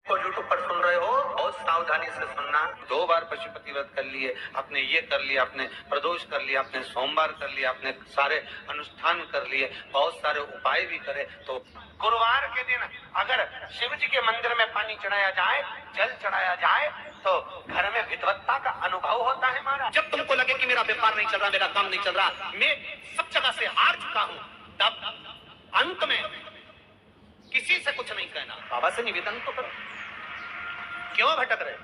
को यूट्यूब पर सुन रहे हो, बहुत सावधानी से सुनना। 2 बार पशुपति व्रत कर लिए, आपने ये कर लिया, आपने प्रदोष कर लिया, आपने सोमवार कर लिया, आपने सारे अनुष्ठान कर लिए, बहुत सारे उपाय भी करे, तो गुरुवार के दिन अगर शिव जी के मंदिर में पानी चढ़ाया जाए, जल चढ़ाया जाए, तो घर में विद्वत्ता का अनुभव होता है महाराज। जब तुमको लगे कि मेरा व्यापार नहीं चल रहा, मेरा काम नहीं चल रहा, मैं सब जगह से हार चुका हूँ, तब अंत में किसी से कुछ नहीं कहना, बाबा से निवेदन तो करो। क्यों भटक रहे?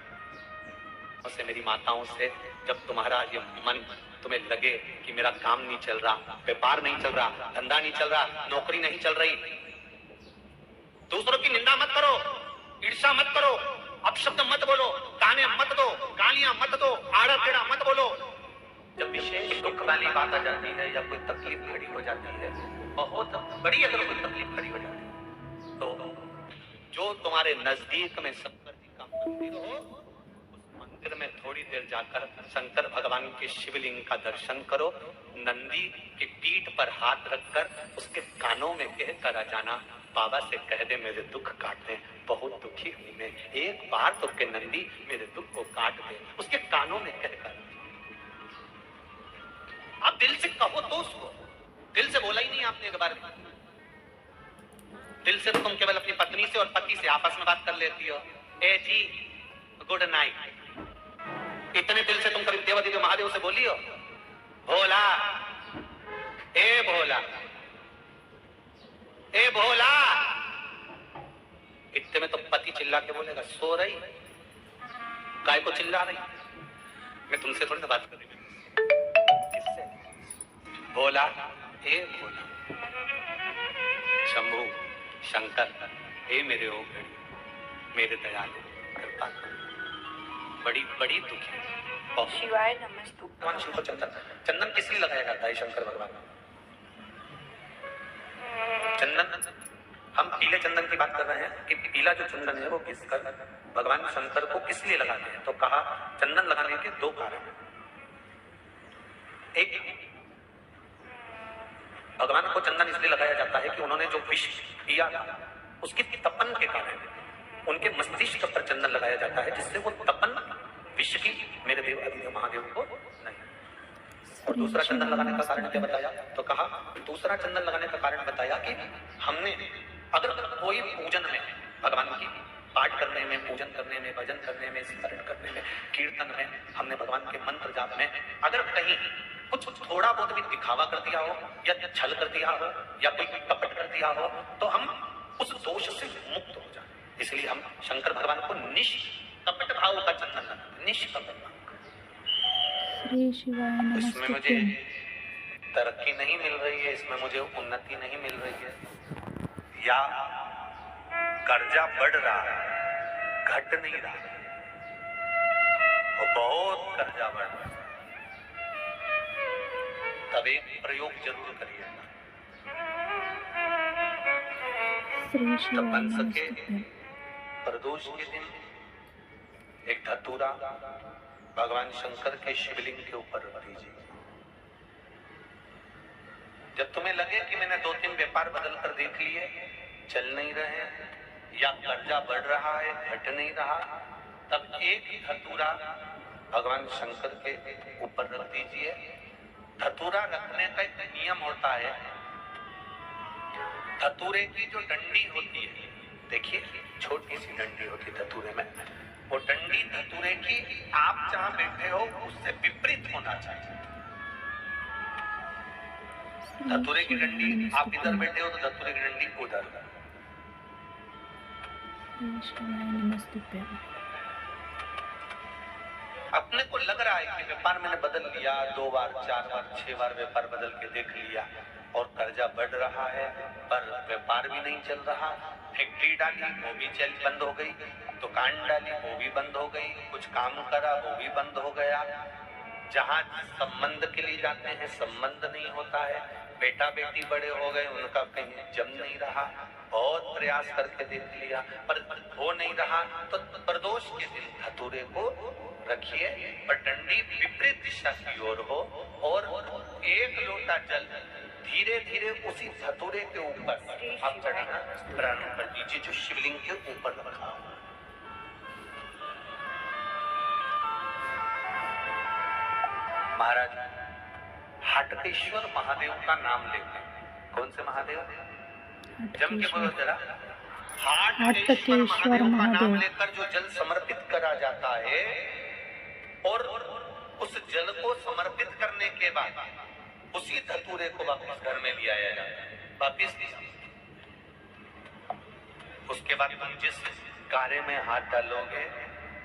उससे मेरी माताओं से, जब तुम्हारा ये मन तुम्हें लगे कि मेरा काम नहीं चल रहा, व्यापार नहीं चल रहा, धंधा नहीं चल रहा, नौकरी नहीं चल रही, दूसरों की निंदा मत करो, ईर्ष्या मत करो, अपशब्द मत बोलो, ताने मत दो, गालियां मत दो, आड़ा टेढ़ा मत बोलो। जब विशेष दुख वाली बात आ जाती है या कोई तकलीफ खड़ी हो जाती है, बहुत बड़ी अगर कोई तकलीफ खड़ी हो जाती है, तो जो तुम्हारे नजदीक में शंकर जी का मंदिर हो, उस मंदिर में थोड़ी देर जाकर शंकर भगवान के शिवलिंग का दर्शन करो, नंदी की पीठ पर हाथ रखकर उसके कानों में कह कर आ जाना, बाबा से कह दे मेरे दुख काट दे, बहुत दुखी हूं मैं, एक बार तो के नंदी मेरे दुख को काट दे, उसके कानों में कहकर। आप दिल से कहो तो उसको, दिल से बोला ही नहीं आपने एक बार, दिल से तो तुम केवल अपनी पत्नी से और पति से आपस में बात कर लेती हो, ए जी गुड नाइट, इतने दिल से तुम कभी देवादिदेव महादेव से बोली हो, भोला ए भोला ए भोला, इतने में तो पति चिल्ला के बोलेगा, सो रही काय को चिल्ला रही, मैं तुमसे थोड़ी ना बात कर रही, किससे? भोला ए भोला, शंभू शंकर, हे मेरे ओ घड़ी, मेरे दयालु कृपा, बड़ी बड़ी दुखी। शिवाय नमस्तु। भगवान शिव को चंदन, चंदन किस लिए लगाया जाता है शंकर भगवान? चंदन, हम पीले चंदन की बात कर रहे हैं कि पीला जो चंदन है वो किस कर भगवान शंकर को किस लिए लगाते हैं? तो कहा चंदन लगाने के 2 कारण। एक, भगवान को चंदन इसलिए लगाया जाता है कि उन्होंने जो विष पिया था उसके तपन के कारण उनके मस्तिष्क पर चंदन लगाया जाता है, जिससे वो तपन विष की मेरे देव आदिदेव महादेव को नहीं। और दूसरा चंदन लगाने का कारण क्या बताया? तो कहा दूसरा चंदन लगाने का कारण बताया कि हमने अगर कोई पूजन में, भगवान की पाठ करने में, पूजन करने में, भजन करने में, स्मरण करने में, कीर्तन में, हमने भगवान के मंत्र जाप में अगर कहीं कुछ थोड़ा बहुत भी दिखावा कर दिया हो या छल कर दिया हो या कोई कपट कर दिया हो, तो हम उस दोष से मुक्त हो जाए। इसलिए हम शंकर भगवान को निष्कपट भाव का चंदन लगाते, निष्कपट भाव। इसमें मुझे तरक्की नहीं मिल रही है, इसमें मुझे उन्नति नहीं मिल रही है, या कर्जा बढ़ रहा है, घट नहीं रहा, वो बहुत कर्जा बढ़ रहा है, तब एक प्रयोग जरूर करिएगा, तब बन सके प्रदोष के दिन एक धतूरा भगवान शंकर के शिवलिंग के ऊपर रख दीजिए। जब तुम्हें लगे कि मैंने 2-3 व्यापार बदल कर देख लिए, चल नहीं रहे, या कर्जा बढ़ रहा है, घट नहीं रहा, तब एक धतूरा भगवान शंकर के ऊपर रख दीजिए। धतूरा रखने का एक नियम होता है, धतूरे की जो डंडी होती है, देखिए छोटी सी डंडी होती है धतूरे में, वो डंडी धतूरे की आप जहां बैठे हो उससे विपरीत होना चाहिए। धतूरे की डंडी आप इधर बैठे हो तो धतूरे की डंडी उधर। अपने को लग रहा है कि व्यापार मैंने बदल लिया, 2 बार 4 बार 6 बार व्यापार बदल के देख लिया और कर्जा बढ़ रहा है, पर व्यापार भी नहीं चल रहा, फैक्ट्री डाली वो भी बंद हो गई, दुकान डाली वो भी बंद हो गई, कुछ काम करा वो भी बंद हो गया, जहाँ संबंध के लिए जाते हैं संबंध नहीं होता है, बेटा बेटी बड़े हो गए उनका कहीं जम नहीं रहा, बहुत प्रयास करके देख लिया पर हो नहीं रहा, तो प्रदोष के दिन धतूरे को रखिए पर डंडी विपरीत दिशा की ओर हो और 1 लोटा जल धीरे धीरे उसी धतूरे के ऊपर आप चढ़ाना प्रारंभ कर दीजिए जो शिवलिंग के ऊपर रखा हो। महाराज हाटकेश्वर महादेव का नाम लेते हैं। कौन से महादेव? जम के बोलो जरा। हाटकेश्वर महादेव का नाम लेकर जो जल समर्पित करा जाता है और उस जल को समर्पित करने के बाद उसी धतूरे को वापस घर में ले आया जाता है। वापिस उसके बाद तुम जिस कार्य में हाथ डालोगे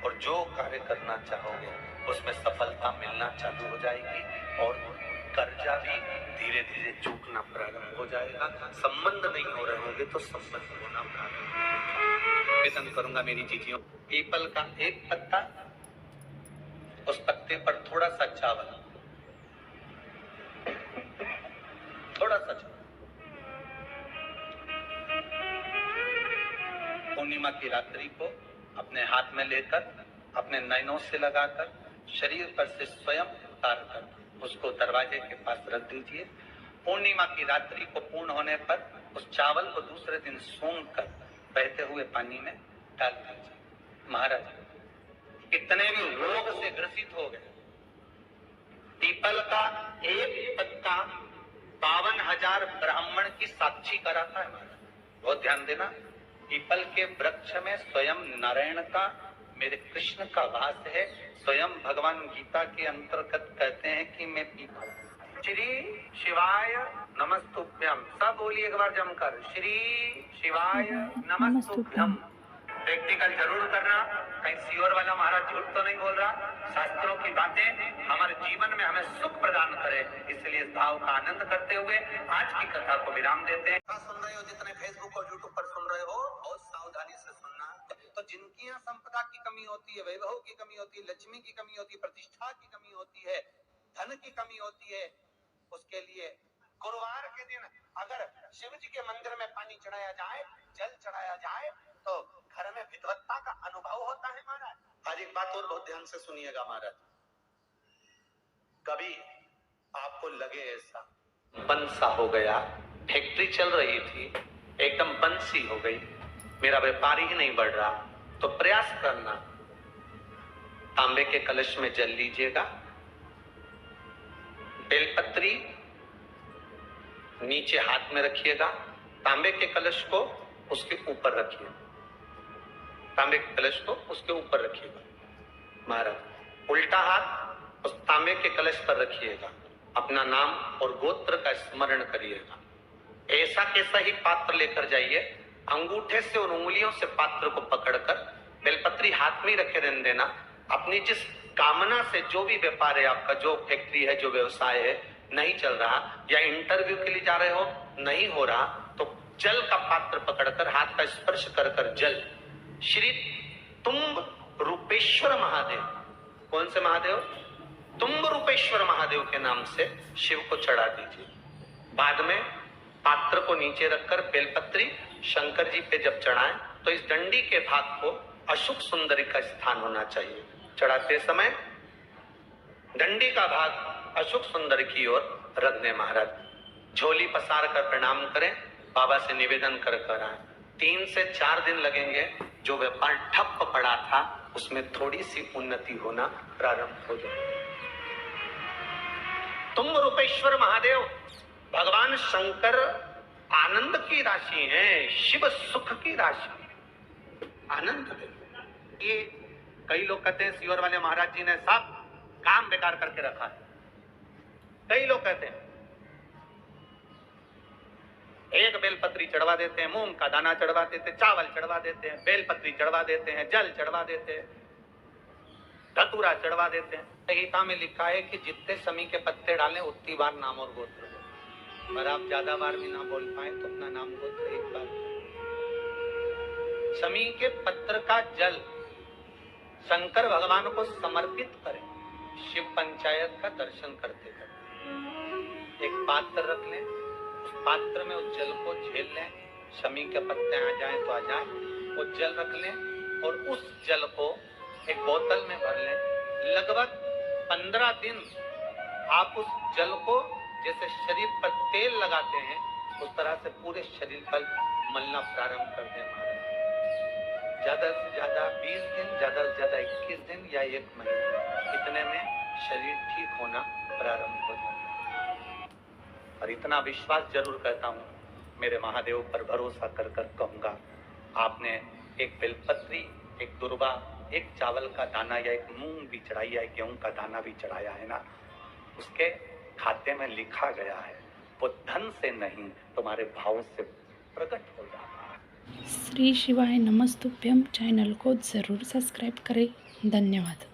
और जो कार्य करना चाहोगे उसमें सफलता मिलना चालू हो जाएगी और कर्जा भी धीरे धीरे चूकना प्रारंभ हो जाएगा। संबंध नहीं हो रहे होंगे तो संबंध होना प्रारंभ होगा। निवेदन करूंगा मेरी चीजियों, पीपल का एक पत्ता, उस पत्ते पर थोड़ा सा चावल, थोड़ा सा चावल, पूर्णिमा की रात्रि को अपने हाथ में लेकर अपने नयनों से लगाकर शरीर पर से स्वयं उतार कर उसको दरवाजे के पास रख दीजिए। पूर्णिमा की रात्रि को पूर्ण होने पर उस चावल को दूसरे दिन सूंघ कर बहते हुए पानी में डाल दीजिए। महाराज कितने भी रोग से ग्रसित हो गए, पीपल का एक पत्ता 52,000 ब्राह्मण की साक्षी कराता है। महाराज बहुत ध्यान देना, पीपल के वृक्ष में स्वयं नारायण का, मेरे कृष्ण का वास है। स्वयं भगवान गीता के अंतर्गत कहते हैं कि मैं पीपल। श्री शिवाय नमस्तुभ्यम, सब बोलिए एक बार जमकर, श्री शिवाय नमस्तुभ्यम। प्रैक्टिकल जरूर करना, कहीं सियोर वाला महाराज झूठ तो नहीं बोल रहा। शास्त्रों की बातें हमारे जीवन में हमें सुख प्रदान करे, इसलिए इस भाव का आनंद करते हुए आज की कथा को विराम देते हैं। सुन रहे हो, जितने फेसबुक और यूट्यूब पर सुन रहे हो, बहुत सावधानी से सुनना। तो जिनकी यहाँ संपदा की कमी होती है, वैभव की कमी होती है, लक्ष्मी की कमी होती है, प्रतिष्ठा की कमी होती है, धन की कमी होती है, उसके लिए गुरुवार के दिन अगर शिव जी के मंदिर में पानी चढ़ाया जाए, जल चढ़ाया जाए, तो घर में विद्वत्ता का अनुभव होता है। महाराज आज एक बात और बहुत ध्यान से सुनिएगा महाराज, कभी आपको लगे ऐसा बंसा हो गया, फैक्ट्री चल रही थी एकदम बंसी हो गई, मेरा व्यापार ही नहीं बढ़ रहा, तो प्रयास करना, तांबे के कलश में जल लीजिएगा, बेलपत्री नीचे हाथ में रखिएगा, तांबे के कलश को उसके ऊपर रखिए, तांबे के कलश को उसके ऊपर रखिएगा। महाराज उल्टा हाथ उस तांबे के कलश पर रखिएगा, अपना नाम और गोत्र का स्मरण करिएगा। ऐसा कैसा ही पात्र लेकर जाइए, अंगूठे से और उंगलियों से पात्र को पकड़कर बेलपत्री हाथ में रखे रहने देना। अपनी जिस कामना से जो भी व्यापार है आपका, जो फैक्ट्री है, जो व्यवसाय है, नहीं चल रहा या इंटरव्यू के लिए जा रहे हो नहीं हो रहा, तो जल का पात्र पकड़कर हाथ का स्पर्श कर कर जल श्री तुम्ब रूपेश्वर महादेव, कौन से महादेव? तुम्ब रूपेश्वर महादेव के नाम से शिव को चढ़ा दीजिए। बाद में पात्र को नीचे रखकर बेलपत्री शंकर जी पे जब चढ़ाएं तो इस डंडी के भाग को अशुभ सुंदरी का स्थान होना चाहिए। चढ़ाते समय डंडी का भाग अशुभ सुंदर की ओर रख दें। महाराज झोली पसार कर प्रणाम करें, बाबा से निवेदन कर कर आए। 3 से 4 दिन लगेंगे, जो व्यापार ठप पड़ा था उसमें थोड़ी सी उन्नति होना प्रारंभ हो जाए। तुम रूपेश्वर महादेव भगवान शंकर आनंद की राशि है, शिव सुख की राशि, आनंद है। ये कई लोग कहते हैं सियोर वाले महाराज जी ने सब काम बेकार करके रखा है, कई लोग कहते हैं। एक बेलपत्री चढ़वा देते हैं, मूंग का दाना चढ़वा देते हैं, चावल चढ़वा देते हैं, बेलपत्री चढ़वा देते हैं, जल चढ़वा देते हैं, धतूरा चढ़वा देते हैं। संहिता में लिखा है कि जितने समी के पत्ते डालें उतनी बार नाम और गोत्र बोलें। पर आप ज्यादा बार भी ना बोल पाए तो अपना नाम गोत्र एक बार। समी के पत्र का जल शंकर भगवान को समर्पित करें, शिव पंचायत का दर्शन करते करते। एक पात्र रख लें, उस पात्र में उस जल को झेल लें, शमी के पत्ते आ जाएं तो आ जाएं, वो जल रख लें और उस जल को एक बोतल में भर लें। लगभग 15 दिन आप उस जल को जैसे शरीर पर तेल लगाते हैं उस तरह से पूरे शरीर पर मलना प्रारंभ कर दें। महाराज ज्यादा से ज्यादा 20 दिन, ज्यादा से ज्यादा 21 दिन या 1 महीना, इतने में शरीर ठीक होना प्रारंभ हो जाता है। और इतना विश्वास जरूर करता हूँ, मेरे महादेव पर भरोसा कर कर कहूँगा, आपने एक बेलपत्री, एक दुर्वा, एक चावल का दाना या एक मूंग भी चढ़ाई या एक गेहूं का दाना भी चढ़ाया है ना, उसके खाते में लिखा गया है, वो धन से नहीं तुम्हारे भाव से प्रकट हो जाता है। श्री शिवाय नमस्तुभ्यम चैनल को ज़रूर सब्सक्राइब करें। धन्यवाद।